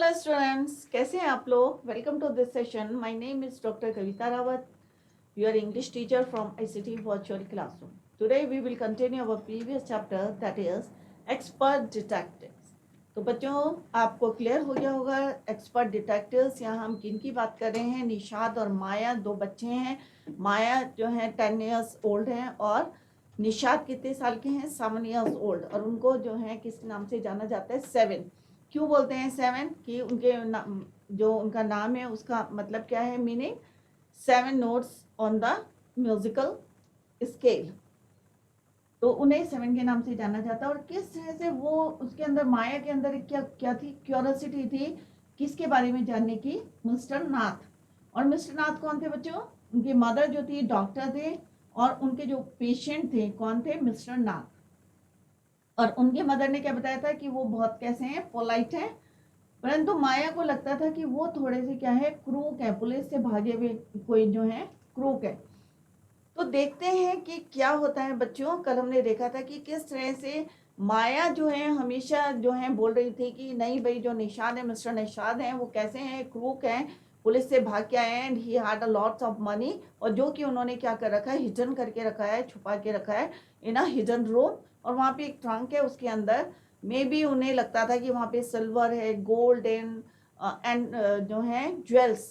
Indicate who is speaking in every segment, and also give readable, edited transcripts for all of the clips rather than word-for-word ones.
Speaker 1: Hello students, कैसे हैं आप लोग। Welcome to this session. My name is doctor Kavita Rawat, your English teacher from ICT virtual classroom. Today we will continue our previous chapter, that is expert detectives. तो बच्चों, आपको clear हो गया होगा एक्सपर्ट डिटेक्टिव्स यहाँ हम किन की बात कर रहे हैं। निशाद और माया दो बच्चे हैं। माया जो है 10 ईयर्स ओल्ड हैं और निशाद कितने साल के हैं, 7 ईयर्स ओल्ड। और उनको जो है किस नाम से जाना जाता है, 7। क्यों बोलते हैं 7? कि उनके जो उनका नाम है उसका मतलब क्या है, meaning 7 notes on the musical scale. तो उन्हें 7 के नाम से जाना जाता है। और किस तरह से वो उसके अंदर, माया के अंदर क्या क्या थी, क्यूरियोसिटी थी किसके बारे में जानने की, मिस्टर नाथ। और मिस्टर नाथ कौन थे बच्चों? उनकी मदर जो थी डॉक्टर थे और उनके जो पेशेंट थे कौन थे, मिस्टर नाथ। और उनके मदर ने क्या बताया था कि वो बहुत कैसे हैं, पोलाइट हैं। परंतु माया को लगता था कि वो थोड़े से क्या है, क्रूक है, पुलिस से भागे हुए कोई जो है क्रूक है। तो देखते हैं कि क्या होता है बच्चों। कल हमने देखा था कि किस तरह से माया जो है हमेशा जो है बोल रही थी कि नहीं भाई, जो निशाद है, मिस्टर निशाद हैं, वो कैसे हैं, क्रूक हैं, पुलिस से भाग के आए हैं and he had a lots of money. और जो कि उन्होंने क्या कर रखा है, हिडन करके रखा है, छुपा के रखा है इन अ हिडन रूम। और वहाँ पे एक ट्रंक है, उसके अंदर मे बी उन्हें लगता था कि वहाँ पे सिल्वर है, गोल्ड एंड जो है ज्वेल्स।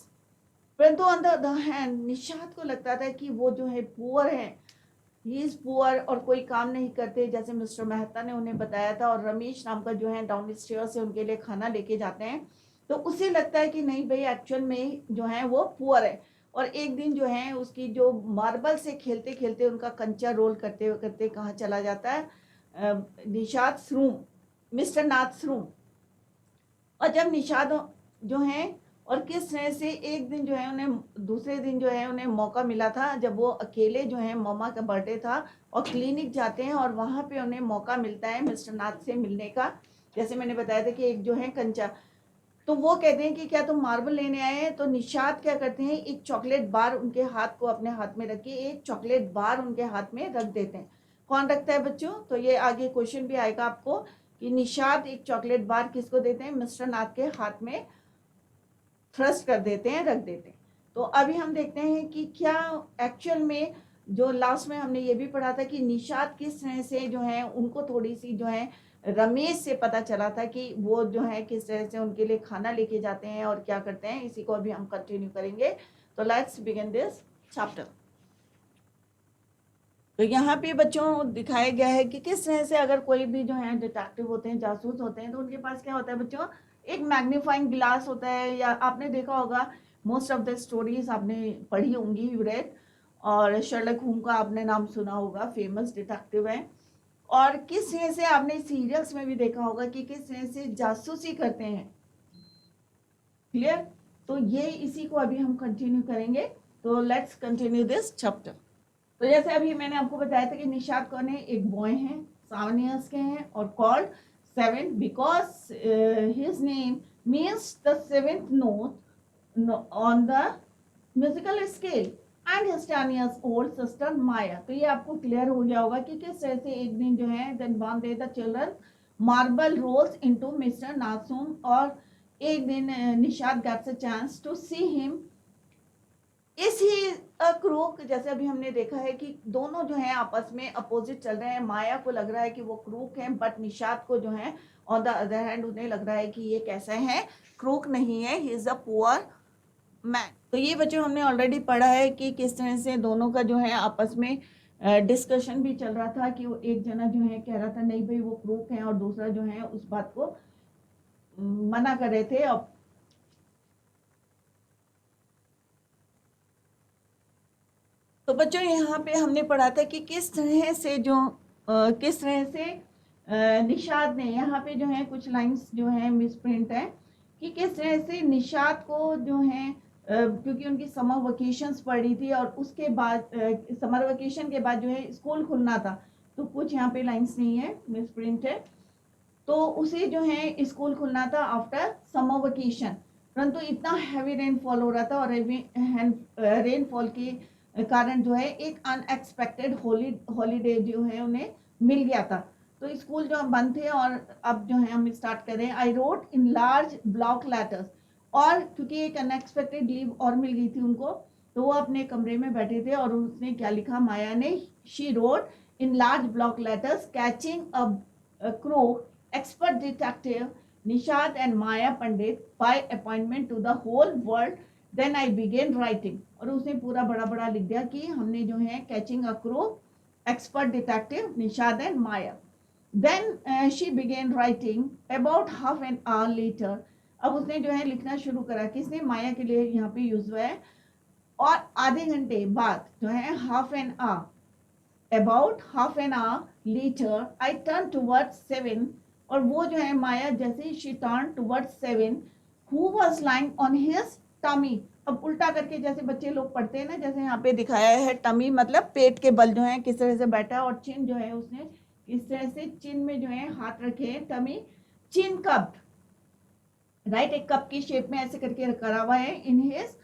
Speaker 1: परंतु on the other hand Nishad को लगता था कि वो जो है पुअर है, ही इज पुअर और कोई काम नहीं करते, जैसे मिस्टर मेहता ने उन्हें बताया था। और रमेश नाम का जो है डाउन स्टेयर से उनके लिए खाना लेके जाते हैं। तो उसे लगता है कि नहीं भाई, एक्चुअल में जो है वो पुअर है। और एक दिन जो है उसकी जो मार्बल से खेलते खेलते उनका कंचा रोल करते करते कहाँ चला जाता है, निशाद रूम, मिस्टर नाथ रूम। और जब निशाद जो है, और किस तरह से एक दिन जो है उन्हें, दूसरे दिन जो है उन्हें मौका मिला था जब वो अकेले जो है, मम्मा का बर्थडे था और क्लिनिक जाते हैं और वहाँ पे उन्हें मौका मिलता है मिस्टर नाथ से मिलने का। जैसे मैंने बताया था कि एक जो है कंचा, तो वो कहते हैं कि क्या तुम मार्बल लेने आए हैं। तो निशाद क्या करते हैं, एक चॉकलेट बार उनके हाथ को अपने हाथ में रख के एक चॉकलेट बार उनके हाथ में रख देते हैं। कौन रखता है बच्चों? तो ये आगे क्वेश्चन भी आएगा आपको कि निशाद एक चॉकलेट बार किसको देते हैं, मिस्टर नाथ के हाथ में थ्रस्ट कर देते हैं, रख देते हैं। तो अभी हम देखते हैं कि क्या एक्चुअल में, जो लास्ट में हमने ये भी पढ़ा था कि निशाद किस तरह से जो है उनको थोड़ी सी जो है रमेश से पता चला था कि वो जो है किस तरह से उनके लिए खाना लेके जाते हैं और क्या करते हैं, इसी को अभी हम कंटिन्यू करेंगे। तो लेट्स बिगिन दिस चैप्टर। तो यहाँ पे बच्चों दिखाया गया है कि किस तरह से अगर कोई भी जो है डिटेक्टिव होते हैं, जासूस होते हैं, तो उनके पास क्या होता है बच्चों, एक मैग्नीफाइंग ग्लास होता है। या आपने देखा होगा, मोस्ट ऑफ द स्टोरीज आपने पढ़ी होंगी, यू रेड। और शर्लक होम्स का आपने नाम सुना होगा, फेमस डिटेक्टिव है। और किस तरह से आपने सीरियल्स में भी देखा होगा कि किस तरह से जासूसी करते हैं। क्लियर? तो ये इसी को अभी हम कंटिन्यू करेंगे। तो लेट्स कंटिन्यू दिस चैप्टर। तो जैसे अभी मैंने आपको बताया था कि निशाद कौन है, एक बॉय हैं, 7 ईयर्स के हैं और called 7 because his name means the 7th note on the musical scale and his 10 years old sister Maya. तो ये आपको क्लियर हो गया होगा कि किस तरह से एक दिन जो है, then one day the children marble rolls into mister नासूम। और एक दिन Nishad gets a chance to see him. Is he crook, जैसे अभी हमने देखा है कि दोनों जो है आपस में अपोजिट चल रहे हैं। माया को लग रहा है कि वो क्रूक है, बट निशाद को जो है ऑन द अदर हैंड उन्हें लग रहा है कि ये कैसा है, क्रूक नहीं है, he is a poor man. तो ये बच्चों हमने ऑलरेडी पढ़ा है कि किस तरह से दोनों का जो है आपस में डिस्कशन भी चल रहा था कि वो एक जना जो है कह रहा था नहीं भाई वो क्रूक है, और दूसरा जो है उस बात को मना कर रहे थे। अब तो बच्चों यहाँ पे हमने पढ़ा था कि किस तरह से जो किस तरह से निशाद ने, यहाँ पे जो है कुछ लाइंस जो है मिस प्रिंट है कि किस तरह से निशाद को जो है क्योंकि उनकी समर वेकेशंस पड़ रही थी और उसके बाद समर वेकेशन के बाद जो है स्कूल खुलना था। तो कुछ यहाँ पे लाइंस नहीं है, मिस प्रिंट है। तो उसे जो है स्कूल खुलना था आफ्टर समर वेकेशन, परंतु इतना हैवी रेनफॉल हो रहा था और रेनफॉल के कारण जो है एक अनएक्सपेक्टेड हॉलीडे जो है उन्हें मिल गया था। तो स्कूल जो बंद थे और अब जो है हम स्टार्ट कर रहे हैं. I wrote in large block letters. और क्योंकि एक अनएक्सपेक्टेड लीव और मिल गई थी उनको, तो वो अपने कमरे में बैठे थे और उसने क्या लिखा, माया ने, she wrote in large block letters catching a crow, expert detective Nishad and Maya Pandit by appointment to the whole world. Then I began writing. और उसने पूरा बड़ा बड़ा लिख दिया कि हमने जो है catching a crow, expert detective Nishad and Maya. Then she began writing. About half an hour later, अब उसने जो है लिखना शुरू करा. किसने? माया के लिए यहाँ पे यूज हुआ है. और आधे घंटे बाद जो है half an hour, about half an hour later, I turned towards Seven. और वो जो है माया जैसे she turned towards Seven, who was lying on his tummy. अब उल्टा करके जैसे बच्चे लोग पढ़ते हैं ना, जैसे यहाँ पे दिखाया है, टमी मतलब पेट के बल जो है किस तरह से बैठा है, और चिन जो है उसने इस तरह से चिन में जो है हाथ रखे हैं. टमी, चिन कप्ड, राइट, एक कप की शेप में ऐसे करके करा हुआ है. In his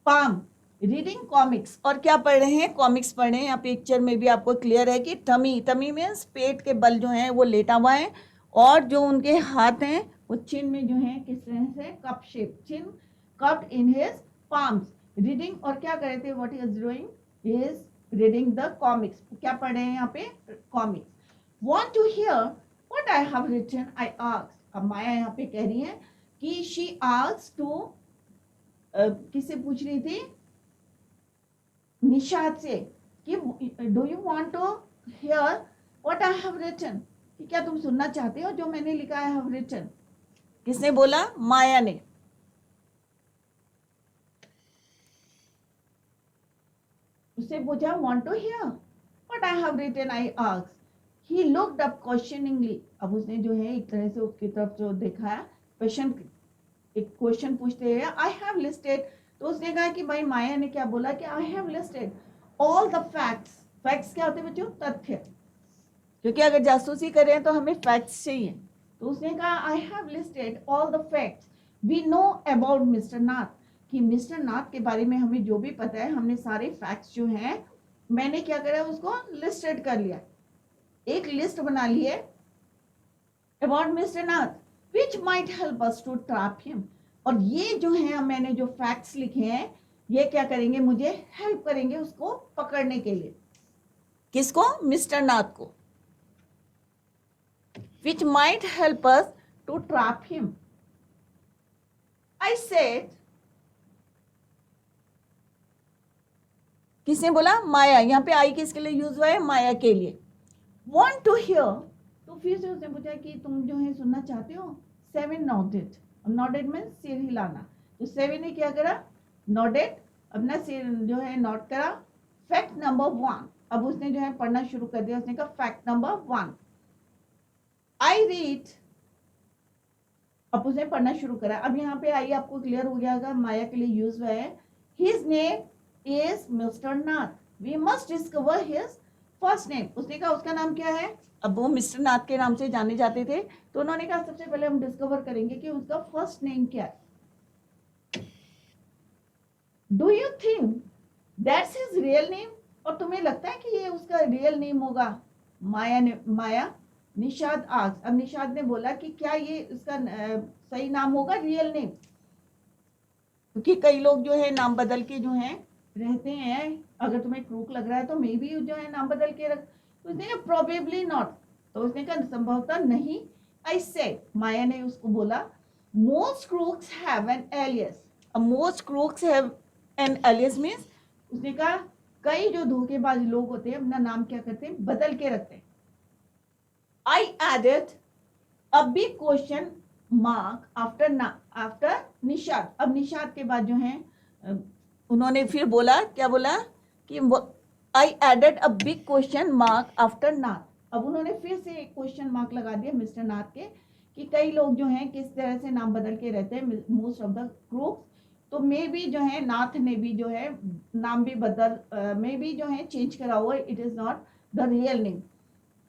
Speaker 1: palm, reading comics. और क्या पढ़ रहे हैं? कॉमिक्स पढ़ रहे हैं. यहाँ पिक्चर में भी आपको क्लियर है कि टमी, टमी मीन्स पेट के बल जो है वो लेटा हुआ है, और जो उनके हाथ हैं वो चिन में जो है किस तरह से cup shape, chin cupped in his palms, reading. और क्या कर रहे थे? What he is doing, is reading the comics. क्या पढ़ रहे हैं यहाँ पे? Comics. Want to hear what I have written, I asked. अब माया यहाँ पे कह रही है कि शी आस्क्ड टू, किससे पूछ रही थी? निशाद से, कि do you want to hear what I have written, कि क्या तुम सुनना चाहते हो जो मैंने लिखा है, हैव रिटन. किसने बोला? माया ने. उससे पूछा want to hear what I have written, I asked. He looked up questioningly. अब उसने जो है एक तरह से उसकी तरफ जो देखा है, क्वेश्चन, एक क्वेश्चन पूछते हैं. आई हैव लिस्टेड. तो उसने कहा कि भाई माया ने क्या बोला कि आई have listed all the facts. Facts क्या होते हैं बच्चों? तथ्य. क्योंकि अगर जासूसी करें तो हमें फैक्ट्स चाहिए. तो उसने कहा I have listed all the facts we know about mister Nath, कि मिस्टर नाथ के बारे में हमें जो भी पता है, हमने सारे फैक्ट्स जो हैं मैंने क्या करा, उसको लिस्टेड कर लिया, एक लिस्ट बना ली है about mister Nath, which might help us to trap him. और ये जो है मैंने जो फैक्ट्स लिखे हैं, ये क्या करेंगे, मुझे हेल्प करेंगे उसको पकड़ने के लिए. किसको? मिस्टर नाथ को. which might help us to trap him. I said, किसने बोला? माया. यहाँ पे आई किसके लिए यूज हुआ है? माया के लिए. Want to hear. तो फिर से उसने पूछा कि तुम जो है सुनना चाहते हो. Seven nodded. Nodded means सिर हिलाना. तो सेवन ने क्या करा? Nodded. अपना सिर जो है नोट करा. Fact number 1. अब उसने जो है पढ़ना शुरू कर दिया. उसने कहा fact number 1. I read. अब उसने पढ़ना शुरू करा. अब यहाँ पे आई आपको क्लियर हो गया माया के लिए यूज हुआ है. His name is Mr. Nath. We must discover his first name. उसने कहा उसका नाम क्या है? अब वो मिस्टर नाथ के नाम से जाने जाते थे, तो उन्होंने कहा सबसे पहले हम डिस्कवर करेंगे कि उसका फर्स्ट नेम क्या है. Do you think that's his real name? और तुम्हें लगता है कि ये उसका रियल नेम होगा? माया निशाद आस्क्ड. अब निशाद ने बोला कि क्या ये उसका सही नाम होगा, रियल नेम? क्योंकि कई लोग जो है नाम बदल के जो है रहते हैं. अगर तुम्हें क्रूक लग रहा है तो मे बी जो है नाम बदल के रख. तो उसने कहा प्रोबेबली नॉट. तो उसने कहा संभवतः नहीं. आई सेड, माया ने उसको बोला, most crooks have an alias. अब most crooks have an alias means, उसने कहा कई जो धोखेबाज लोग होते हैं अपना नाम क्या करते हैं, बदल के रखते हैं. I added a big question mark after Nishad. अब निशाद के बाद जो है उन्होंने फिर बोला, क्या बोला कि I added a big question mark after Nath. अब उन्होंने फिर से एक क्वेश्चन मार्क लगा दिया मिस्टर नाथ के, कि कई लोग जो हैं किस तरह से नाम बदल के रहते हैं, मोस्ट ऑफ द ग्रुप्स. तो मे बी जो है नाथ ने भी जो है नाम भी बदल, मे बी जो है चेंज करा हुआ. It is not the real name.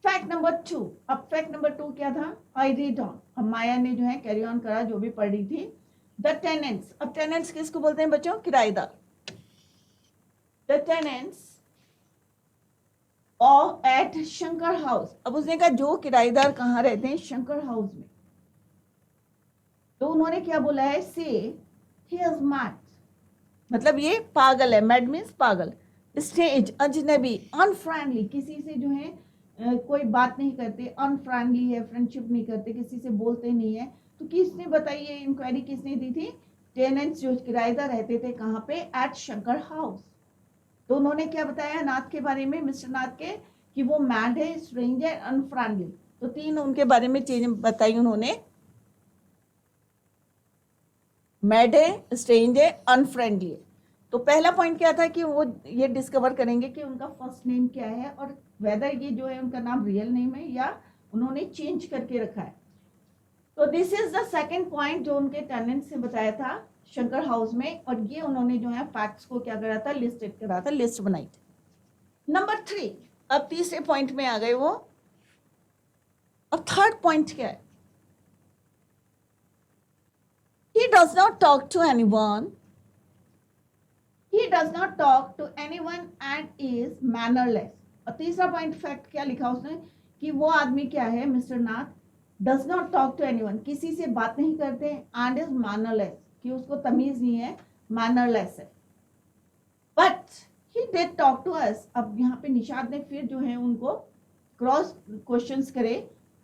Speaker 1: Fact number 2. अब फैक्ट नंबर 2 क्या था? I read on. अब माया ने जो है कैरी ऑन करा जो भी पढ़ रही थी. The tenants. अब टेनेंट्स किसको बोलते हैं बच्चों? किराएदार. द टेनेंट्स और एट शंकर हाउस। अब उसने कहा जो किराएदार कहाँ रहते हैं, शंकर हाउस में। तो उन्होंने क्या बोला है, से ही इज मैड, मतलब ये पागल है, मैड मीन्स पागल। स्टेज अजनबी, अनफ्रेंडली, किसी से जो है कोई बात नहीं करते, अनफ्रेंडली है, फ्रेंडशिप नहीं करते, किसी से बोलते नहीं है। तो किसने बताई ये इंक्वायरी, किसने दी थी, टेनेंट्स जो किराएदार रहते थे कहाँ पे, एट शंकर हाउस। तो उन्होंने क्या बताया नाथ के बारे में, मिस्टर नाथ के, कि वो मैड है, स्ट्रेंज है, अनफ्रेंडली। तो तीन उनके बारे में चीजें बताई उन्होंने, मैड है, स्ट्रेंज है, अनफ्रेंडली है। तो पहला पॉइंट क्या था कि वो ये डिस्कवर करेंगे कि उनका फर्स्ट नेम क्या है और वेदर ये जो है उनका नाम रियल नेम है या उन्होंने चेंज करके रखा है। तो this is the second point जो उनके टेनेंट से बताया था शंकर हाउस में, और ये उन्होंने जो है फैक्ट्स को क्या करा था, लिस्टेड करा था, लिस्ट बनाई थी। नंबर 3, अब तीसरे पॉइंट में आ गए वो। अब थर्ड पॉइंट क्या है, he does not talk to anyone, he does not talk to anyone and is mannerless। और तीसरा पॉइंट फैक्ट क्या लिखा उसने, कि वो आदमी क्या है, mister Nath, does not talk to anyone, किसी से बात नहीं करते, एंड इज मैनरलेस, कि उसको तमीज नहीं है, मैनरलेस है। But he did talk to us. अब यहाँ पे निशाद ने फिर जो है उनको क्रॉस क्वेश्चंस करे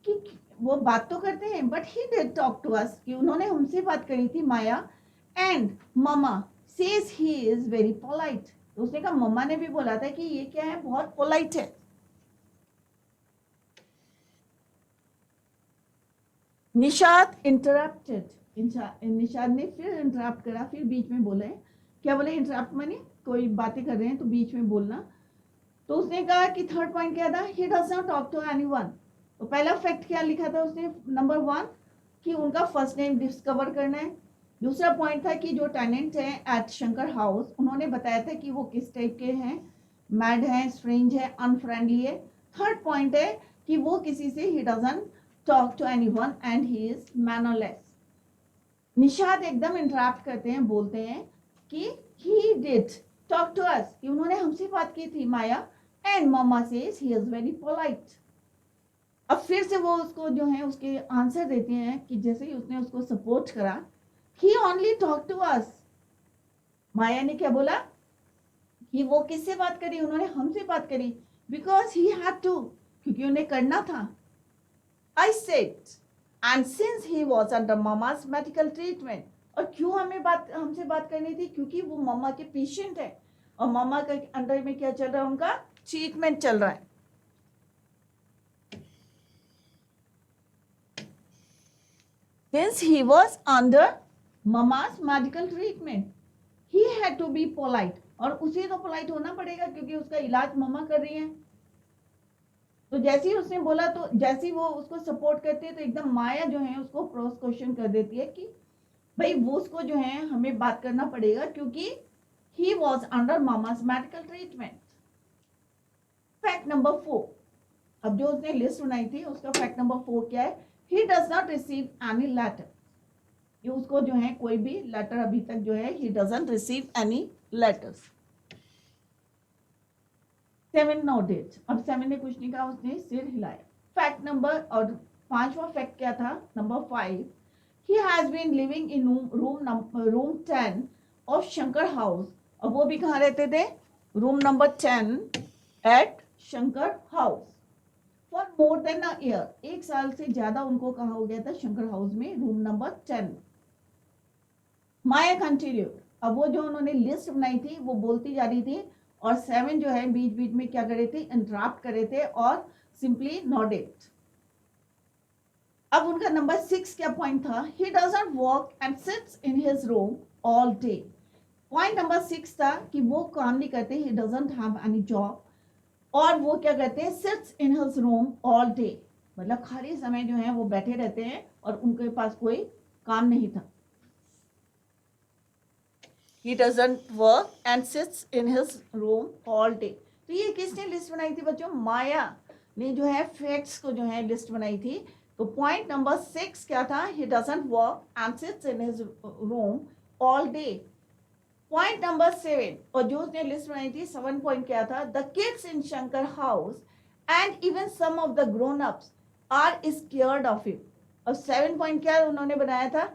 Speaker 1: कि वो बात तो करते हैं, but he did talk to us, कि उन्होंने हमसे बात करी थी, Maya, and mama says he is very polite. तो उसने कहा, मम्मा ने भी बोला था कि ये क्या है, बहुत पोलाइट है। निशाद इंटरप्टेड, निशाद ने फिर इंटरप्ट करा, फिर बीच में बोले, क्या बोले, इंटरप्ट माने कोई बातें कर रहे हैं तो बीच में बोलना। तो उसने कहा कि थर्ड पॉइंट क्या था, he does not talk to anyone. तो पहला फैक्ट क्या लिखा था उसने, नंबर 1, कि उनका फर्स्ट नेम डिस्कवर करना है। दूसरा पॉइंट था कि जो टेनेंट है एट शंकर हाउस, उन्होंने बताया था कि वो किस टाइप के हैं, मैड है, स्ट्रेंज है, अनफ्रेंडली है। थर्ड पॉइंट है कि वो किसी से, he doesn't talk to anyone and he is mannerless. Nishad एकदम इंटरप्ट करते हैं, बोलते हैं कि he did talk to us, कि उन्होंने हमसे बात की थी, Maya, and mama says he is very polite. अब फिर से वो उसको जो है उसके आंसर देते हैं कि जैसे ही उसने उसको सपोर्ट करा, ही ओनली टॉक टू अस। माया ने क्या बोला कि वो किससे बात करी, उन्होंने हमसे बात करी, बिकॉज ही हैड टू, क्योंकि उन्हें करना था। I said, and since he was under Mama's medical treatment, और क्यों हमसे बात करनी थी, क्योंकि वो मम्मा के पेशेंट है और मम्मा के अंडर में क्या चल रहा है, उनका ट्रीटमेंट चल रहा है। Since he was under mama's medical treatment, he had to be polite, और उसे तो पोलाइट होना पड़ेगा क्योंकि उसका इलाज मम्मा कर रही है। तो जैसे ही उसने बोला, तो जैसे ही वो उसको सपोर्ट करते हैं, तो एकदम माया जो है उसको क्रॉस क्वेश्चन कर देती है कि भाई वो उसको जो है हमें बात करना पड़ेगा क्योंकि he was under mama's medical treatment। Fact number 4, अब जो उसने लिस्ट बनाई थी उसका फैक्ट नंबर 4 क्या है, he does not receive any letter, कि उसको जो है कोई भी लेटर अभी तक जो है, he doesn't receive any letters। 7 nodded, अब 7 ने कुछ नहीं कहा, उसने सिर हिलाया। फैक्ट नंबर, और 5वां फैक्ट क्या था, number 5, he has been living in room 10 of Shankar house. और वो भी कहाँ रहते थे, room number 10 at Shankar house, for more than a year, 1 साल से ज्यादा उनको कहा हो गया था शंकर हाउस में, रूम नंबर 10। माया कंटिन्यूड, अब वो जो उन्होंने लिस्ट बनाई थी वो बोलती जा रही थी, और 7 जो है बीच बीच में क्या कर रहे थे, इंटरप्ट कर रहे थे और सिंपली नॉडेड। अब उनका नंबर 6 क्या पॉइंट था, he doesn't work and sits in his room all day. Point number 6 था कि वो काम नहीं करते, he doesn't have any job, और वो क्या करते हैं, sits in his room all day, मतलब खाली समय जो है वो बैठे रहते हैं और उनके पास कोई काम नहीं था। He doesn't work and sits in his room all day। तो ये किसने लिस्ट बनाई थी बच्चों, माया ने जो है फैक्ट्स को जो है लिस्ट बनाई थी। तो पॉइंट नंबर 6 क्या था, he doesn't work and sits in his room all day। Point number 7, और जो उसने लिस्ट बनाई थी 7 पॉइंट क्या था, the kids in Shankar house and even some of the grown ups are scared of him. और 7 पॉइंट क्या उन्होंने बनाया था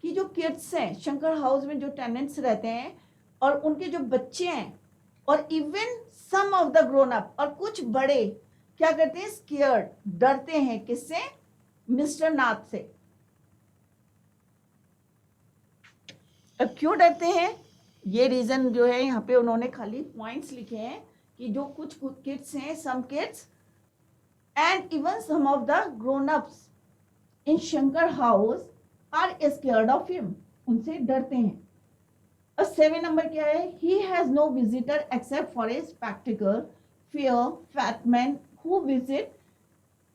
Speaker 1: कि जो किड्स हैं शंकर हाउस में, जो टेनेंट्स रहते हैं और उनके जो बच्चे हैं, और even some of the grown up, और कुछ बड़े क्या करते हैं, स्केयर्ड, डरते हैं। किससे? मिस्टर नाथ से। अब क्यों डरते हैं, ये रीजन जो है यहाँ पे उन्होंने खाली पॉइंट्स लिखे हैं कि जो कुछ किड्स हैं, some kids and even some of the grown ups in Shankar house are scared of him, उनसे डरते हैं। और 7 नंबर क्या है, he has no visitor except for a spectacle fair fat man who visit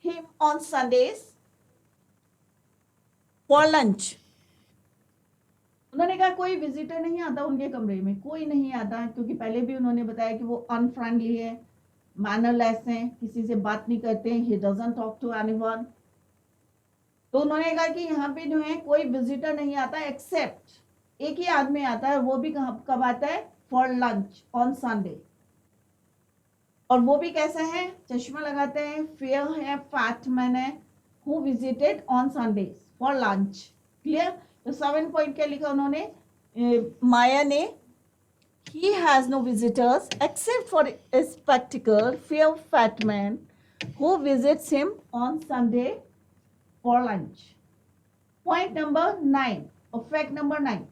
Speaker 1: him on Sundays for lunch. उन्होंने कहा कोई visitor नहीं आता उनके कमरे में, कोई नहीं आता, क्योंकि पहले भी उन्होंने बताया कि वो अनफ्रेंडली है, मैनरलेस हैं, किसी से बात नहीं करते, he doesn't talk to anyone. तो उन्होंने कहा कि यहाँ पे जो है कोई विजिटर नहीं आता एक्सेप्ट एक ही आदमी आता है, वो भी कब आता है, फॉर लंच ऑन संडे। और वो भी कैसा है, चश्मा लगाते हैं, फेयर है, फैट मैन है, who visited on Sundays for lunch. Clear? तो 7 पॉइंट क्या लिखा उन्होंने, माया ने, he has no visitors except for a spectacled fair fat man who visits him on Sunday for lunch. Point number 9, or fact number 9,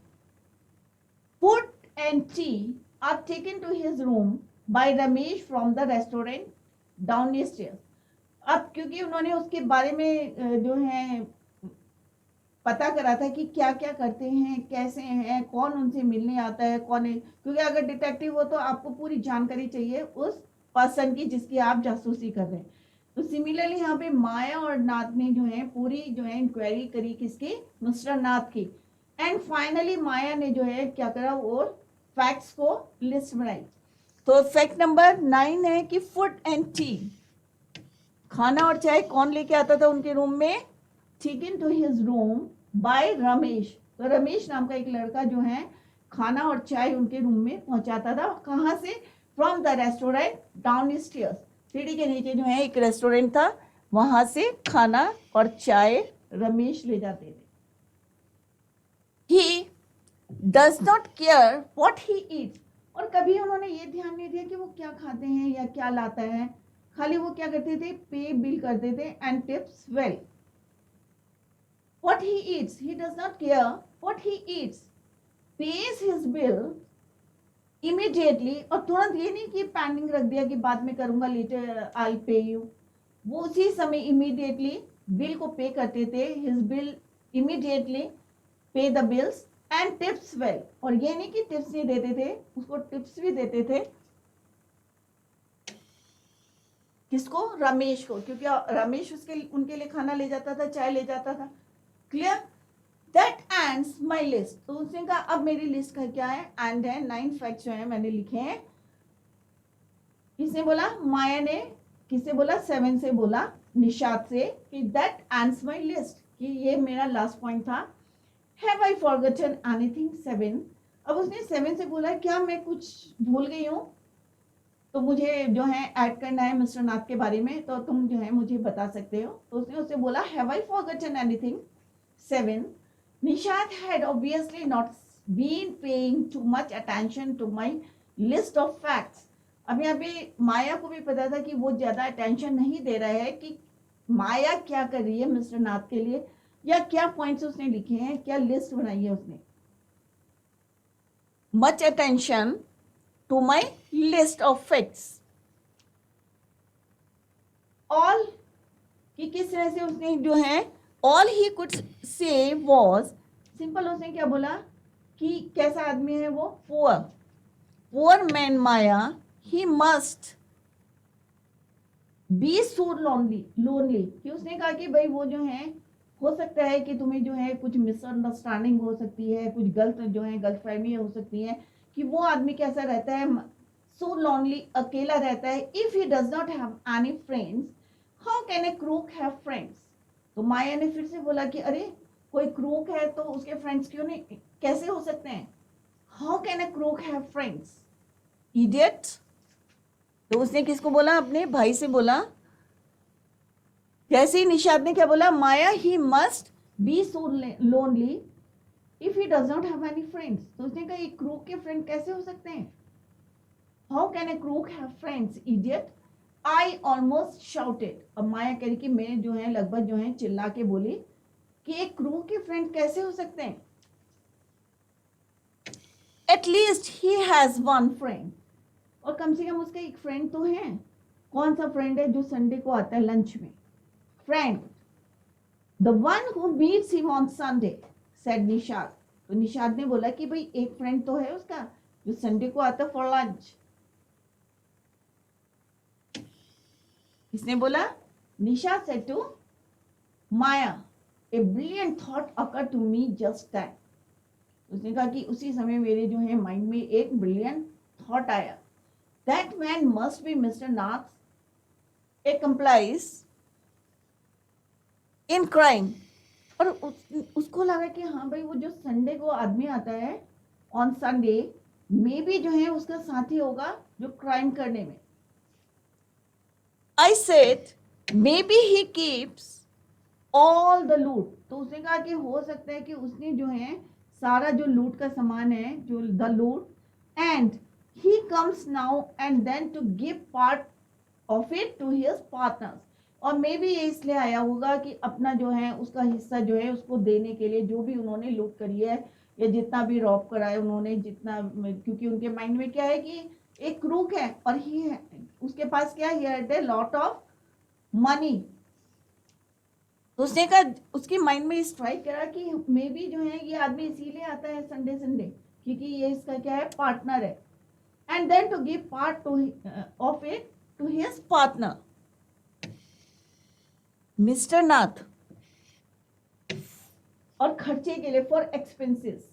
Speaker 1: food and tea are taken to his room by Ramesh from the restaurant downstairs. अब क्योंकि उन्होंने उसके बारे में जो है पता करा था कि क्या क्या करते हैं, कैसे हैं, कौन उनसे मिलने आता है, कौन है, क्योंकि अगर डिटेक्टिव हो तो आपको पूरी जानकारी चाहिए उस पर्सन की जिसकी आप जासूसी कर रहे हैं। तो सिमिलरली यहाँ पे माया और नाथ ने जो है पूरी जो है इंक्वायरी करी, किसकी, मिस्टर नाथ की। एंड फाइनली माया ने जो है क्या करा, वो फैक्ट्स को लिस्ट बनाई। तो फैक्ट नंबर 9 है कि फूड एंड टी, खाना और चाय कौन लेके आता था उनके रूम में, taken to his room by Ramesh. तो रमेश नाम का एक लड़का जो है खाना और चाय उनके रूम में पहुंचाता था। कहां से? From the restaurant down stairs, सीढ़ी के नीचे जो है एक रेस्टोरेंट था, वहां से खाना और चाय रमेश ले जाते थे। He does not care what he eats, और कभी उन्होंने ये ध्यान नहीं दिया कि वो क्या खाते हैं या क्या लाता है, खाली वो क्या करते थे, पे बिल करते थे and tips well. What he eats, he does not care what he eats, pays his bill immediately, और तुरंत ये नहीं कि पेंडिंग रख दिया कि बाद में करूंगा, लेटर आई पे यू, वो उसी समय इमीडिएटली बिल को पे करते थे, हिज बिल इमीडिएटली पे the bills and tips well. और ये नहीं कि टिप्स नहीं देते थे, उसको टिप्स भी देते थे। किसको? रमेश को, क्योंकि रमेश उसके उनके लिए खाना ले जाता था, चाय ले जाता था। Clear? That ends my list. तो उसने कहा अब मेरी लिस्ट का क्या है, एंड है 9 फैक्ट्स जो है मैंने लिखे हैं। किसने बोला? माया ने। किससे बोला? 7 से बोला, निशात से, कि दैट एंड्स माई लिस्ट, कि ये मेरा लास्ट पॉइंट था। Have I forgotten anything? 7। अब उसने 7 से बोला क्या मैं कुछ भूल गई हूँ, तो मुझे जो है ऐड करना है मिस्टर नाथ के बारे में, तो तुम जो है मुझे बता सकते हो। तो उसने उससे बोला have I forgotten anything? 7. Nishad had obviously not been paying too much attention to my list of facts. अब यहाँ पे माया को भी पता था कि वो ज्यादा अटेंशन नहीं दे रहा है कि माया क्या कर रही है मिस्टर नाथ के लिए, या क्या पॉइंट्स उसने लिखे हैं, क्या लिस्ट बनाई है उसने। Much attention to my list of facts. All कि किस तरह से उसने जो है all he could say was, simple उसने क्या बोला कि कैसा आदमी है वो, poor man Maya, he must be so lonely, कि उसने कहा कि भाई वो जो है, हो सकता है कि तुम्हें जो है कुछ मिसअंडरस्टैंडिंग हो सकती है, कुछ गलत जो है गलतफहमी हो सकती है कि वो आदमी कैसा रहता है, so lonely, अकेला रहता है। if he does not have any friends, how can a crook have friends? तो माया ने फिर से बोला कि अरे कोई क्रूक है तो उसके फ्रेंड्स क्यों नहीं, कैसे हो सकते हैं? How can a crook have friends, idiot. तो उसने किसको बोला, अपने भाई से बोला। जैसे ही निषाद ने क्या बोला, Maya he must be so lonely if he does not have any friends. तो उसने कहा एक क्रूक के फ्रेंड कैसे हो सकते हैं, how can a crook have friends idiot, I almost shouted. अब माया कह रही कि मैं जो है लगभग जो है चिल्ला के बोली कि एक क्रूक के फ्रेंड कैसे हो सकते हैं, at least he has one friend, और कम से कम उसका एक फ्रेंड तो है। कौन सा फ्रेंड है, जो संडे को आता है लंच में, friend, the one who meets him on Sunday, said Nishad. तो निषाद ने बोला कि भाई एक फ्रेंड तो है उसका जो संडे को आता है फॉर लंच। किसने बोला, Nishad said to Maya, a brilliant thought occur to me just that. उसने कहा कि उसी समय मेरे जो है माइंड में एक ब्रिलियंट थॉट आया, that man must be mister Nath, A complies in crime. और उसको लगा कि हाँ भाई वो जो संडे को आदमी आता है ऑन संडे, मे बी जो है उसका साथी होगा जो क्राइम करने में। I said may be he keeps all the लूट। तो उसने कहा कि हो सकता है कि उसने जो है सारा जो लूट का सामान है, जो the loot, and he comes now and then to give part of it to his partners. और मे भी ये इसलिए आया होगा कि अपना जो है उसका हिस्सा जो है उसको देने के लिए, जो भी उन्होंने लूट करी है या जितना भी रॉब करा है उन्होंने, जितना, क्योंकि उनके माइंड में क्या है कि एक क्रूक है और ही है, उसके पास क्या है, लॉट ऑफ मनी। तो उसने कहा, उसके माइंड में स्ट्राइक करा कि मे बी जो है ये आदमी इसीलिए आता है संडे संडे क्योंकि ये इसका क्या है, पार्टनर है, and then to give part two of it to his partner mister Nath, और खर्चे के लिए, for expenses.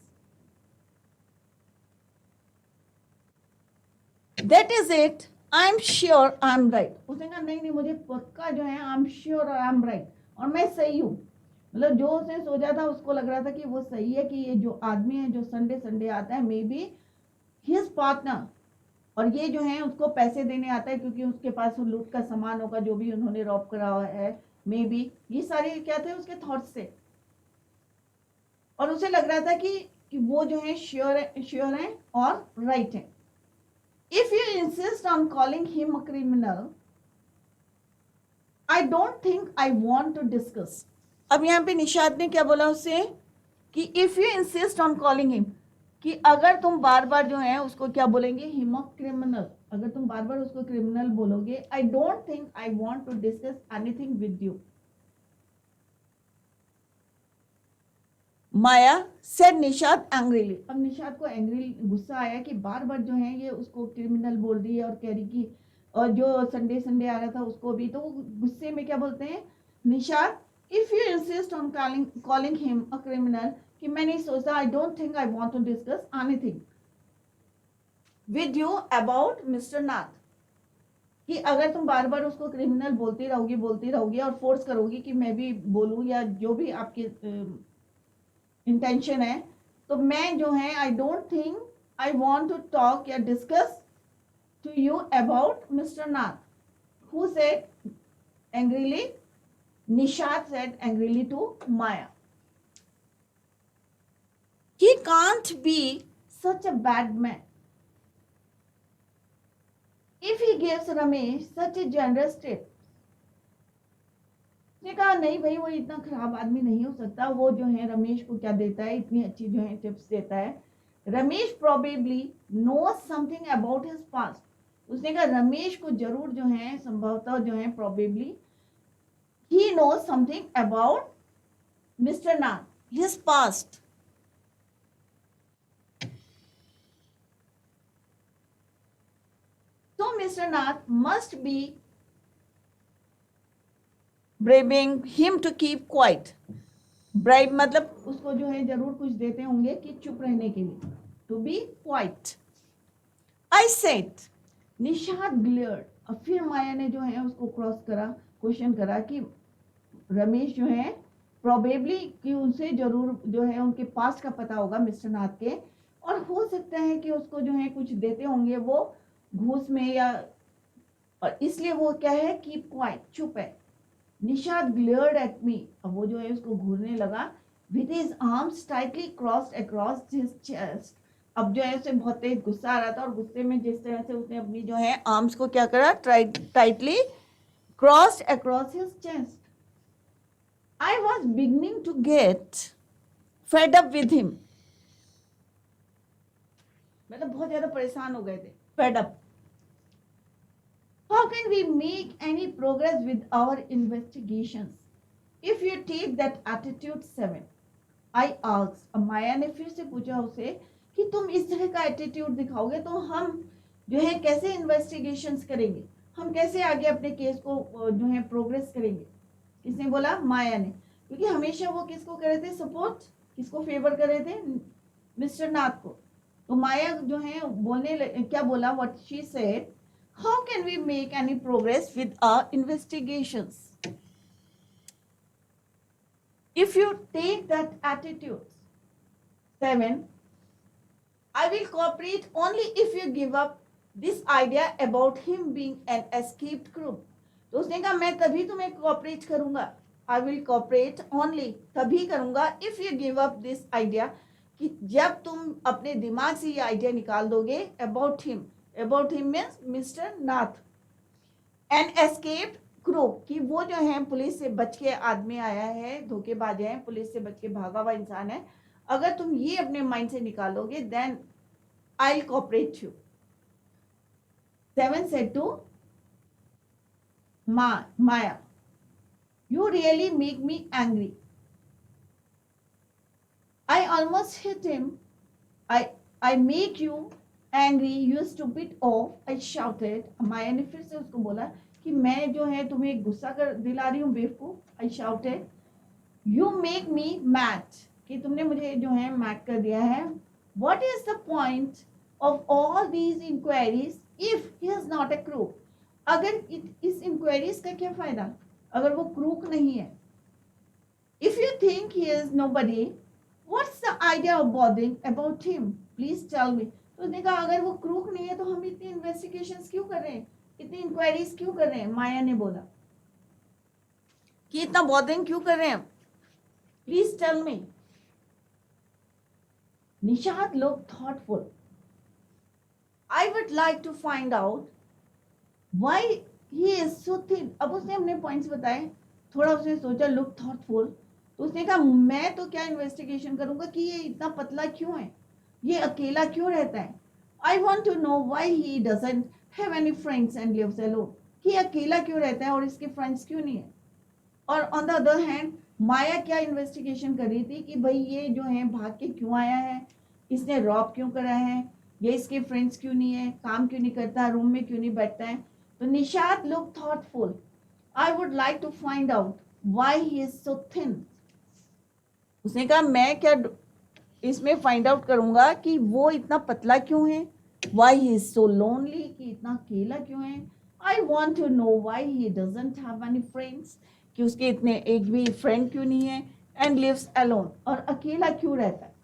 Speaker 1: That is it, I am sure I am right. उसने कहा नहीं नहीं, मुझे पक्का जो है I am sure I am right, और मैं सही हूँ। मतलब जो उसने सोचा था उसको लग रहा था कि वो सही है, कि ये जो आदमी है जो संडे संडे आता है मे बी हिज पार्टनर, और ये जो है उसको पैसे देने आता है क्योंकि उसके पास लूट का सामान होगा जो भी उन्होंने रॉब करा हुआ है, मे बी। ये सारे क्या थे उसके थॉट्स से, और उसे लग रहा था कि वो जो है श्योर है और राइट है। If you insist on calling him a criminal, I don't think I want to discuss. अब यहाँ पे निषाद ने क्या बोला उससे कि if you insist on calling him, कि अगर तुम बार बार जो है उसको क्या बोलेंगे, हिम अ क्रिमिनल, अगर तुम बार बार उसको क्रिमिनल बोलोगे, I don't think I want to discuss anything with you. Maya said Nishad angrily. अब निषाद को एंग्री गुस्सा आया कि बार बार जो है ये उसको क्रिमिनल बोल रही है और कह रही कि, और जो संडे संडे आ रहा था उसको भी, तो गुस्से में क्या बोलते हैं Nishad, if you insist on calling him a criminal, कि मैं नहीं सोचता, I don't think I want to discuss anything with you about mister Nath, कि अगर तुम बार बार उसको क्रिमिनल बोलती रहोगी और फोर्स करोगी कि मैं भी बोलूं, या जो भी आपके इंटेंशन है, तो मैं जो है I don't think I want to talk या discuss to you about mister Nath. Who said angrily, Nishad said angrily to Maya, he can't be such a bad man if he gives Ramesh such a generous tip। उसने कहा नहीं भाई, वो इतना खराब आदमी नहीं हो सकता, वो जो है रमेश को क्या देता है, इतनी अच्छी जो है टिप्स देता है। Ramesh probably knows something about his past. उसने कहा रमेश को जरूर जो है संभवतः जो है probably he knows something about mister Nath, his past. So Mr. Nath must be bribing him to keep quiet। Bribe मतलब उसको जो है जरूर कुछ देते होंगे कि चुप रहने के लिए, to be quiet. I said, Nishad glared. अब फिर माया ने जो है उसको क्रॉस करा, क्वेश्चन करा कि रमेश जो है प्रोबेबली कि उनसे जरूर जो है उनके पास्ट का पता होगा मिस्टर नाथ के, और हो सकता है कि उसको जो है कुछ देते होंगे वो घूस में या, और इसलिए वो क्या है, कीप क्वाइट, चुप है। निशाद ग्लेयर्ड एट मी, अब वो जो है उसको घूरने लगा, with his arms tightly crossed across his chest. अब जो है उसे बहुत तेज गुस्सा आ रहा था और गुस्से में जिस तरह से उसने अपनी जो है आर्म्स को क्या करा, tightly crossed across his chest. I was beginning to get fed up with him, मतलब बहुत ज्यादा परेशान हो गए थे, fed up. How can we make any progress with our investigations if you take that attitude 7? I asked. अब माया ने फिर से पूछा उसे कि तुम इस तरह का एटीट्यूड दिखाओगे तो हम जो है कैसे इन्वेस्टिगेशंस करेंगे, हम कैसे आगे अपने केस को जो है प्रोग्रेस करेंगे। किसने बोला? माया ने, क्योंकि हमेशा वो किसको कर रहे थे सपोर्ट, किसको फेवर कर रहे थे? मिस्टर नाथ को। तो माया जो है बोलने क्या बोला, what she said, how can we make any progress with our investigations if you take that attitude 7? I will cooperate only if you give up this idea about him being an escaped crook. तो उसने कहा मैं तभी तुम्हें cooperate करूंगा, I will cooperate only, तभी करूंगा if you give up this idea, कि जब तुम अपने दिमाग से ये आइडिया निकाल दोगे about him means mister Nath, an escaped crook, कि वो जो है पुलिस से बच के आदमी आया है, धोखेबाज है, पुलिस से बच के भागा हुआ इंसान है, अगर तुम ये अपने माइंड से निकालोगे then I will cooperate you. 7 said to Maya, you really make me angry. I almost hit him. I make you angry, you stupid oaf, I shouted. माया ने फिर से उसको बोला कि मैं जो है तुम्हें गुस्सा कर दिला रही हूँ बेवकूफ, I shouted. You make me mad, कि तुमने मुझे जो है मैड कर दिया है. What is the point of all these inquiries if he is not a crook? अगर इस इंक्वायरीज का क्या फायदा अगर वो क्रूक नहीं है. If you think he is nobody, what's the idea of bothering about him? Please tell me. तो उसने कहा अगर वो क्रूक नहीं है तो हम इतनी इन्वेस्टिगेशंस क्यों कर रहे हैं, इतनी इंक्वायरीज क्यों कर रहे हैं. माया ने बोला कि इतना बॉदरिंग क्यों कर रहे हैं, please tell me. Nishad look thoughtful. I would like to find out why he is so thin. अब उसने अपने पॉइंट्स बताए, थोड़ा उसने सोचा, लुक थॉटफुल. तो उसने कहा मैं तो क्या इन्वेस्टिगेशन करूंगा कि ये इतना पतला क्यों है, ये अकेला क्यों रहता है. I want to know why he doesn't have any friends and lives alone, कि अकेला क्यों रहता है और इसके फ्रेंड्स क्यों नहीं है. और ऑन द अदर हैंड माया क्या इन्वेस्टिगेशन कर रही थी कि भाई ये जो है भाग के क्यों आया है, इसने रॉब क्यों करा है, ये इसके फ्रेंड्स क्यों नहीं है, काम क्यों नहीं करता, रूम में क्यों नहीं बैठता है. तो Nishad look thoughtful. I would like to find out why he is so thin. उसने कहा मैं क्या इसमें फाइंड आउट करूंगा कि वो इतना पतला क्यों है, why he is so lonely, कि इतना अकेला क्यों है. I want to know why he doesn't have any friends, कि उसके इतने एक भी फ्रेंड क्यों नहीं है, एंड लिव्स अलोन, और अकेला क्यों रहता है.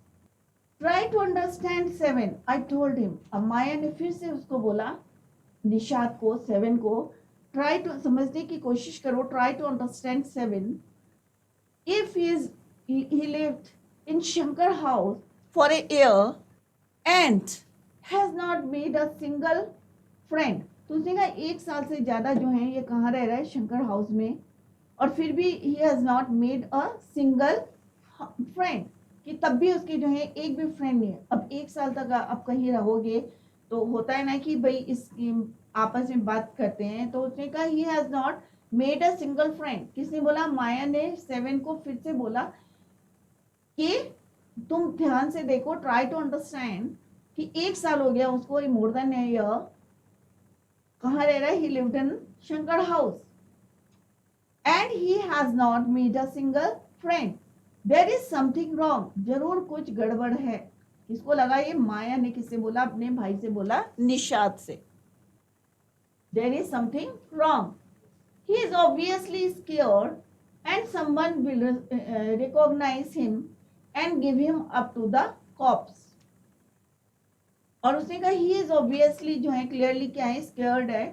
Speaker 1: Try to understand 7, I told him. अब माया ने फिर से उसको बोला, निशाद को, 7 को, ट्राई टू समझने की कोशिश करो, try to understand 7. If he lived in Shankar house for a year and has not made a single friend. तो उसने कहा 1 साल से ज्यादा जो है ये कहाँ रह रहा है, शंकर हाउस में, और फिर भी he has not made a single friend, कि तब भी उसके जो है एक भी फ्रेंड नहीं है. अब 1 साल तक आप कहीं रहोगे तो होता है ना कि भाई इस आपस में बात करते हैं. तो उसने कहा he has not made a single friend. किसने बोला? माया ने 7 को फिर से बोला कि तुम ध्यान से देखो, ट्राई टू अंडरस्टैंड, कि 1 साल हो गया उसको, मोर देन ए ईयर, कहाँ रह रहा है, he lived in Shankar house and he has not made a single friend. There is something wrong, जरूर कुछ गड़बड़ है. किसको लगा ये? माया ने. किससे बोला? अपने भाई से बोला, निशाद से. There is something wrong, he is obviously scared and someone will recognize him and give him up to the cops. और उसने कहा ही इज ऑब्वियसली जो है क्लियरली क्या है, स्केयर्ड है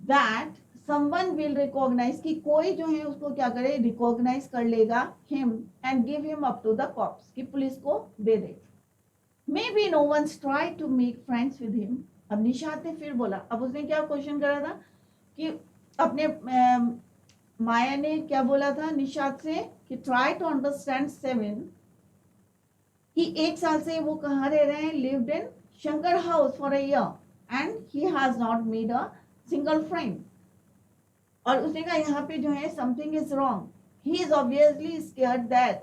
Speaker 1: दैट समवन विल रिकॉग्नाइज, कि कोई जो है उसको क्या करे, रिकॉग्नाइज कर लेगा him and give him up to the cops, कि पुलिस को दे दे। Maybe no one's try to make friends with him. अब निशात ने फिर बोला, अब उसने क्या क्वेश्चन करा था कि अपने माया ने क्या बोला था निशात से कि ट्राई टू अंडरस्टैंड सेवन, कि एक साल से वो कहाँ रह रहे हैं, lived in Shankar house for a year and he has not made a single friend. और उसने कहा यहाँ पे जो है something is wrong, he is obviously scared that,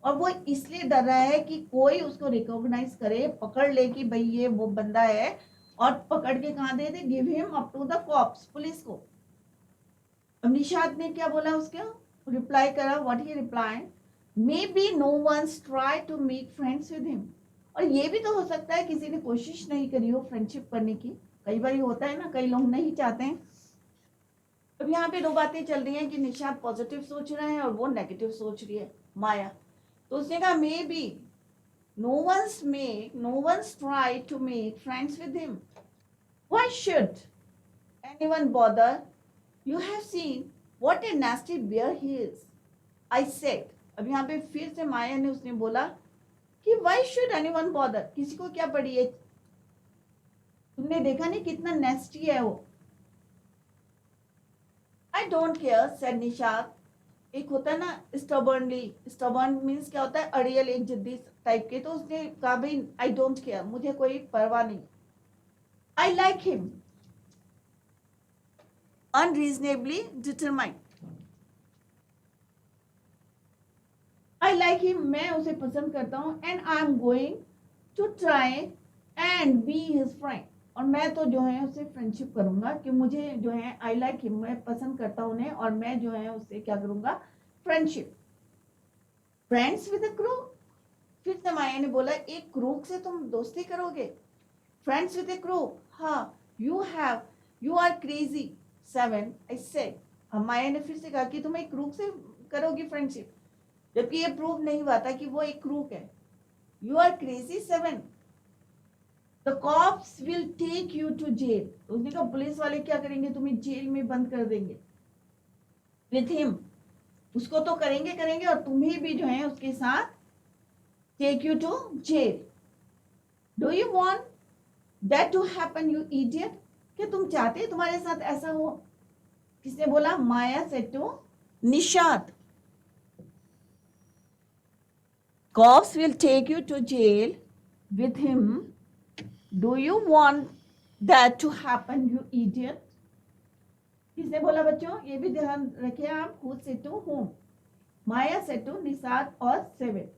Speaker 1: और वो इसलिए डर रहा है कि कोई उसको रिकॉग्नाइज करे, पकड़ ले कि भाई ये वो बंदा है, और पकड़ के कहाँ दे दे, give him up to the cops, police को। अब निशाद ने क्या बोला, उसका रिप्लाई करा, what he reply, maybe no one's try to make friends with him. और ये भी तो हो सकता है किसी ने कोशिश नहीं करी हो फ्रेंडशिप करने की, कई बार होता है ना, कई लोग नहीं चाहते हैं। अब यहाँ पे दो बातें चल रही हैं कि निशाद पॉजिटिव सोच रहा है और वो नेगेटिव सोच रही है माया। तो उसने कहा may be no one's tried to make friends with him. Why should anyone bother? You have seen what a nasty bear he is. I said. अब यहाँ पे फिर से माया ने उसने बोला कि why should anyone bother? किसी को क्या पड़ी है, तुमने देखा नहीं कितना नेस्टी है वो। I don't care, said Nishad. एक होता है ना स्टबर्नली, स्टबर्न मीन्स क्या होता है, अड़ियल, एक जिद्दी टाइप के। तो उसने कहा भाई आई डोंट केयर, मुझे कोई परवाह नहीं। I like him, unreasonably determined. I like him, मैं उसे पसंद करता हूँ, and I am going to try and be his friend, और मैं तो जो है उससे फ्रेंडशिप करूंगा, कि मुझे जो है आई लाइक हिम, मैं पसंद करता हूँ उन्हें, और मैं जो है उससे क्या करूंगा, friendship. Friends with a crew, फिर से माया ने बोला एक क्रूक से तुम दोस्ती करोगे, फ्रेंड्स विद ए क्रू, हाँ, you are crazy seven, I said. अब माया ने फिर से कहा कि तुम एक क्रूक से करोगी फ्रेंडशिप, जबकि ये प्रूव नहीं हुआ था कि वो एक क्रूक है। You are crazy seven, the cops will take you to jail. उसने कहा पुलिस वाले क्या करेंगे, तुम्हें जेल में बंद कर देंगे। विथ हिम, उसको तो करेंगे करेंगे, और तुम्हें भी जो है उसके साथ take you to jail. Do you want that to happen you idiot, क्या तुम चाहते तुम्हारे साथ ऐसा हो? किसने बोला, Maya said to Nishad. Cops will take you to jail with him. Do you want that to happen, you idiot? किसने बोला बच्चों, ये भी ध्यान रखिए आप, who said to whom? Maya said to Nishad और seven.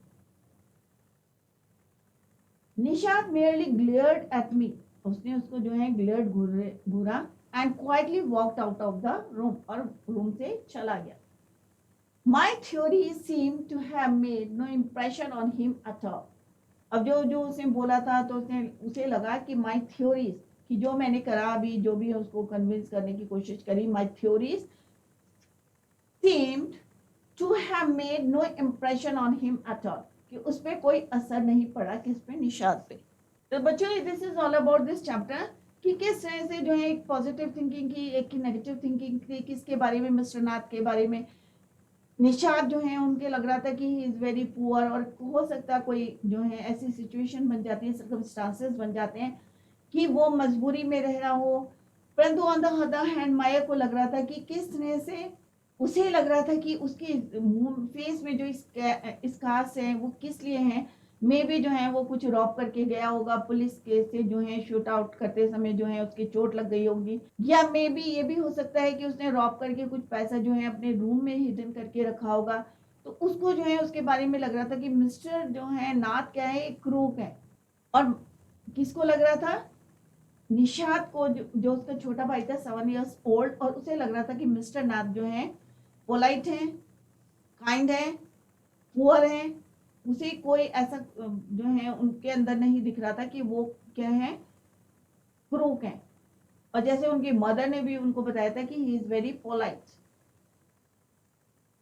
Speaker 1: Nishad merely glared at me, उसने उसको जो है glared घूरा, and quietly walked out of the room, और रूम से चला गया। My theory seemed to have made no impression on him at all. अब जो जो उसने बोला था, तो उसने उसे लगा कि माई थ्योरीज, कि जो मैंने करा अभी, जो भी उसको कन्विंस करने की कोशिश करी, माई theories seemed to have made no impression on him at all, कि उस पर कोई असर नहीं पड़ा, किस पे, निशाद पे। तो बच्चों this is all about this chapter, कि किस तरह से जो है एक पॉजिटिव थिंकिंग की, एक की नेगेटिव थिंकिंग थी, किसके बारे में, मिस्टर नाथ के बारे में। निशाद जो है उनके लग रहा था कि ही इज वेरी पुअर, और हो सकता कोई जो है ऐसी सिचुएशन बन जाती है, सर्कमस्टांसेस बन जाते हैं कि वो मजबूरी में रह रहा हो। परंतु ऑन द अदर हैंड माया को लग रहा था कि किस तरह से, उसे लग रहा था कि उसके फेस में जो स्कार्स हैं वो किस लिए हैं। मे भी जो है वो कुछ रॉब करके गया होगा, पुलिस के से जो है शूट आउट करते समय जो है उसकी चोट लग गई होगी, या मे भी ये भी हो सकता है कि उसने रॉब करके कुछ पैसा जो है अपने रूम में हिडन करके रखा होगा। तो उसको जो है उसके बारे में लग रहा था कि मिस्टर जो है नाथ क्या है, एक क्रूक है। और किसको लग रहा था, निशाद को, जो उसका छोटा भाई था 7 years old, और उसे लग रहा था कि मिस्टर नाथ जो है पोलाइट है, काइंड है, पुअर है। उसे कोई ऐसा जो है उनके अंदर नहीं दिख रहा था कि वो क्या है, क्रूक है। और जैसे उनकी मदर ने भी उनको बताया था कि ही इज वेरी पोलाइट।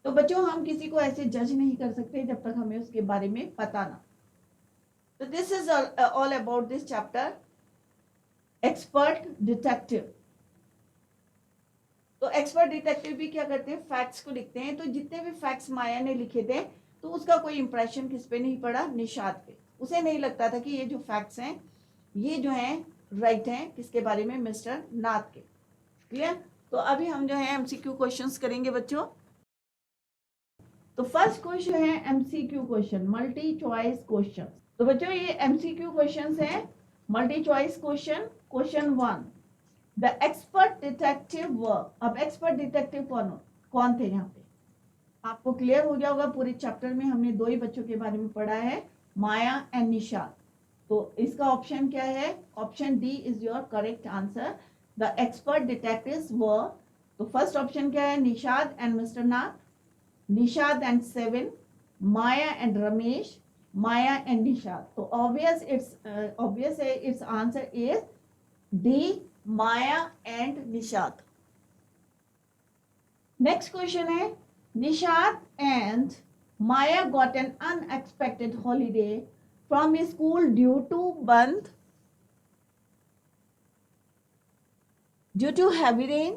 Speaker 1: तो बच्चों हम किसी को ऐसे जज नहीं कर सकते जब तक हमें उसके बारे में पता ना। तो this is all about this chapter expert detective. तो एक्सपर्ट डिटेक्टिव भी क्या करते हैं, फैक्ट्स को लिखते हैं। तो जितने भी फैक्ट्स माया ने लिखे थे तो उसका कोई इंप्रेशन किस पे नहीं पड़ा, निषाद पे। उसे नहीं लगता था कि ये जो फैक्ट्स हैं ये जो हैं राइट हैं, किसके बारे में, मिस्टर नाथ के। क्लियर। तो अभी हम जो है एमसीक्यू क्वेश्चंस करेंगे बच्चों। तो फर्स्ट क्वेश्चन है MCQ question, multi choice question. तो बच्चों ये एमसीक्यू क्वेश्चंस हैं, multi choice question. Question 1, the expert detective work. अब एक्सपर्ट डिटेक्टिव कौन थे यहाँ पे, आपको क्लियर हो गया होगा। पूरे चैप्टर में हमने दो ही बच्चों के बारे में पढ़ा है, माया एंड निषाद। तो इसका ऑप्शन क्या है, option D is your correct answer. The expert detectives were, तो फर्स्ट ऑप्शन क्या है, Nishad and mister Nath, Nishad and seven, Maya and Ramesh, Maya and Nishad. तो ऑब्वियस है it's answer is D, Maya and Nishad. Next question है, Nishad and Maya got an unexpected holiday from school due to band, due to heavy rain,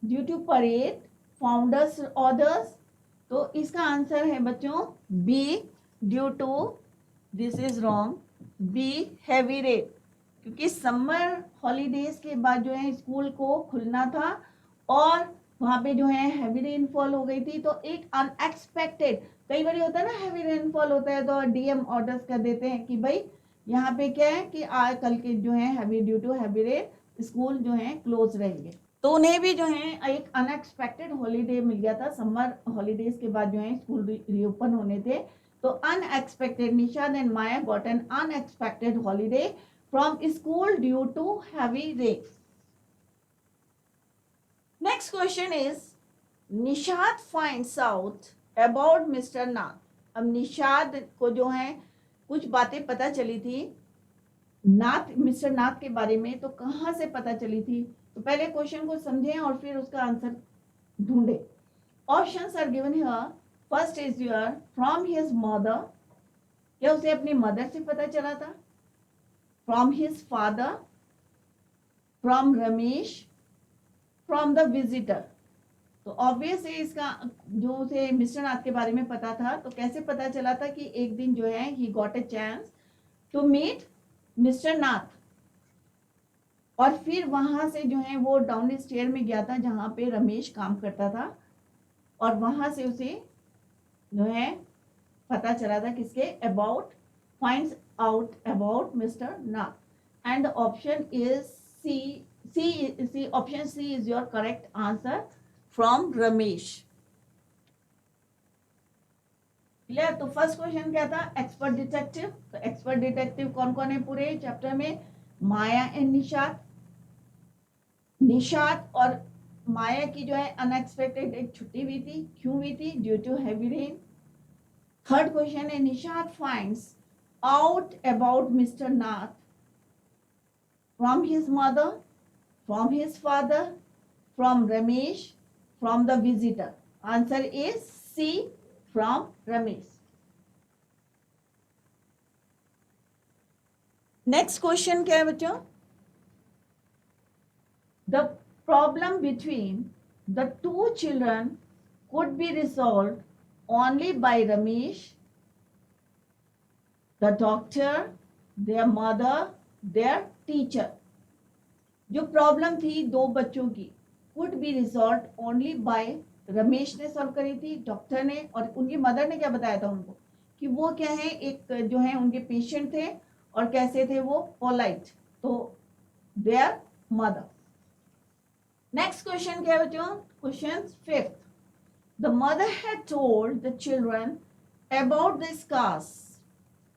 Speaker 1: due to parade, founders orders। तो इसका answer है बच्चों B, due to. This is wrong, B heavy rain. क्योंकि summer holidays के बाद जो है school को खुलना था और वहां पे जो है हैवी रेनफॉल हो गई थी। तो एक अनएक्सपेक्टेड, कई बार होता है ना हैवी रेनफॉल होता है तो डीएम ऑर्डर्स कर देते हैं कि भाई यहाँ पे क्या है कि आज कल के जो है heavy, due to heavy rain school जो है क्लोज रहेंगे। तो उन्हें भी जो है एक अनएक्सपेक्टेड हॉलीडे मिल गया था, समर हॉलीडेज के बाद जो है स्कूल रीओपन होने थे। तो unexpected, Nishad and Maya got an unexpected holiday from school due to heavy rain. Next question is, Nishad finds out about Mr. Nath. अब निषाद को जो है कुछ बातें पता चली थी नाथ, मिस्टर नाथ के बारे में। तो कहाँ से पता चली थी, तो पहले क्वेश्चन को समझें और फिर उसका आंसर ढूंढें। Options are given here. First is your from his mother, क्या उसे अपनी मदर से पता चला था, from his father, from Ramesh, from the visitor. तो ऑब्वियस है इसका जो उसे मिस्टर नाथ के बारे में पता था। तो कैसे पता चला था कि एक दिन जो है he got a chance to meet mister Nath, और फिर वहां से जो है वो डाउन स्टेयर में गया था जहां पे रमेश काम करता था, और वहां से उसे जो है पता चला था किसके, about, finds out about mister Nath. And option is C, option C is your correct answer, from Ramesh. Clear. तो फर्स्ट क्वेश्चन क्या था, एक्सपर्ट डिटेक्टिव। तो एक्सपर्ट डिटेक्टिव कौन कौन है पूरे चैप्टर में, माया एंड निषाद। निषाद और माया की जो है अनएक्सपेक्टेड एक छुट्टी हुई थी, क्यों हुई थी, due to heavy rain. Third question है, Nishad finds out about mister Nath from his mother, from his father, from Ramesh, from the visitor. Answer is C, from Ramesh. Next question क्या है बच्चों, the problem between the two children could be resolved only by Ramesh, the doctor, their mother, their teacher। जो problem थी दो बच्चों की, could be resolve only by, Ramesh ने solve करी थी, डॉक्टर ने, और उनकी मदर ने क्या बताया था उनको कि वो क्या है एक जो है उनके पेशेंट थे और कैसे थे वो, पोलाइट। तो देयर मदर। नेक्स्ट क्वेश्चन क्या है बच्चों, question fifth, the mother had told the children about the scars.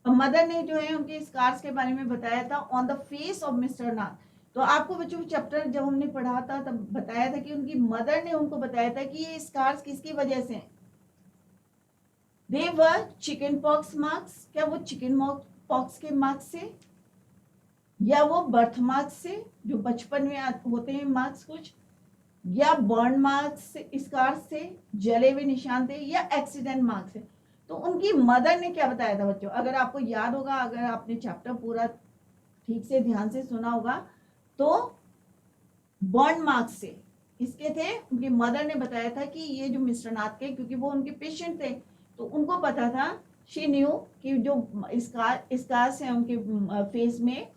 Speaker 1: Mother ने जो है उनके स्कार्स के बारे में बताया था on the face of mister Nath. तो आपको बच्चों चैप्टर जब हमने पढ़ा था तब बताया था कि उनकी मदर ने उनको बताया था कि ये स्कार्स किसकी वजह से हैं। दे वर चिकन पॉक्स मार्क्स, क्या वो चिकन पॉक्स के मार्क्स से, या वो बर्थ मार्क्स से जो बचपन में होते हैं मार्क्स कुछ, या बर्न मार्क्स से, स्कार्स से, जले हुए निशान थे, या एक्सीडेंट मार्क्स से। तो उनकी मदर ने क्या बताया था बच्चों, अगर आपको याद होगा, अगर आपने चैप्टर पूरा ठीक से ध्यान से सुना होगा, तो बर्न मार्क्स से इसके थे, उनकी मदर ने बताया था कि ये जो मिस्टर नाथ के, क्योंकि वो उनके पेशेंट थे, तो उनको पता था, शी न्यू कि जो स्कार्स है उनके फेस में,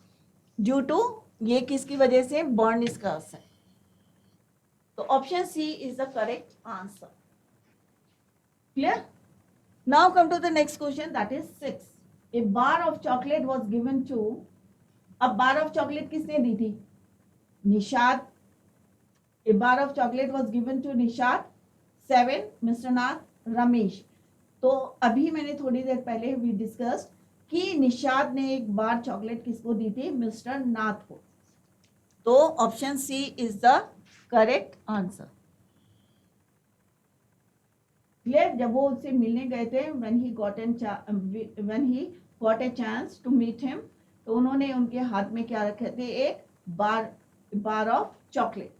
Speaker 1: ड्यू टू ये किसकी वजह से, बर्न स्कार्स है। तो option C is the correct answer. Clear? Now come to the next question, that is 6. A bar of chocolate was given to, अब बार ऑफ चॉकलेट किसने दी थी, Nishad. A bar of chocolate was given to Nishad. 7 Mr. Nath, Ramesh. तो अभी मैंने थोड़ी देर पहले भी discussed कि निषाद ने एक बार चॉकलेट किसको दी थी, मिस्टर नाथ को। तो option C is the correct answer. Clear? जब वो उससे मिलने गए थे, when he got a chance to meet him, तो उन्होंने उनके हाथ में क्या रखे थे, एक बार ऑफ चॉकलेट।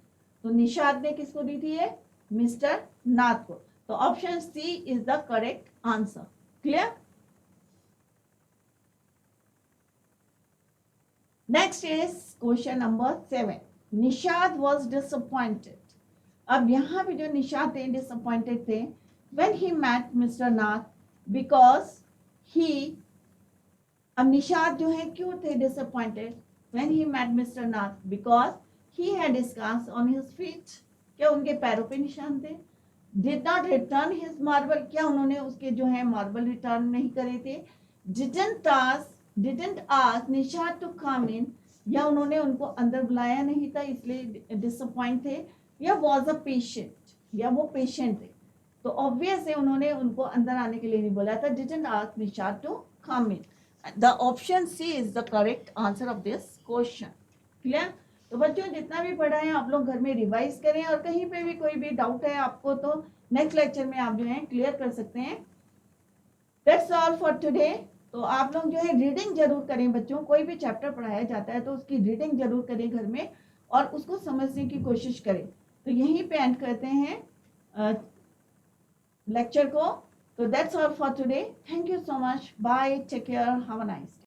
Speaker 1: तो निषाद ने किसको दी थी, ये मिस्टर नाथ को। तो option C is the correct answer. Clear? Next is question number 7. Nishad was disappointed. अब यहाँ पे जो निषाद थे, डिसअपॉइंटेड थे when he met Mr. Nath because he, अब निषाद जो है क्यों थे disappointed when he met Mr. Nath, because he had scars on his feet, क्या उनके पैरों पे निशान थे, did not return his marble, क्या उन्होंने उसके जो है मार्बल रिटर्न नहीं करे थे, didn't ask Nishad to come in, या उन्होंने उनको अंदर बुलाया नहीं था इसलिए डिसअपॉइंट थे, या was a patient, या वो पेशेंट थे। तो ऑब्वियस है उन्होंने उनको अंदर आने के लिए नहीं बोला था, didn't ask Nishad to come in. The option C is the correct answer of this question. Clear? तो बच्चों जितना भी पढ़ा है आप लोग घर में रिवाइज करें, और कहीं पे भी कोई भी डाउट है आपको तो नेक्स्ट लेक्चर में आप जो है क्लियर कर सकते हैं। That's all for today. तो आप लोग जो है रीडिंग जरूर करें बच्चों, कोई भी चैप्टर पढ़ाया जाता है तो उसकी रीडिंग जरूर करें घर में, और उसको समझने की कोशिश करें। तो यहीं पे एंड करते हैं लेक्चर को। So that's all for today. Thank you so much. Bye. Take care. Have a nice day.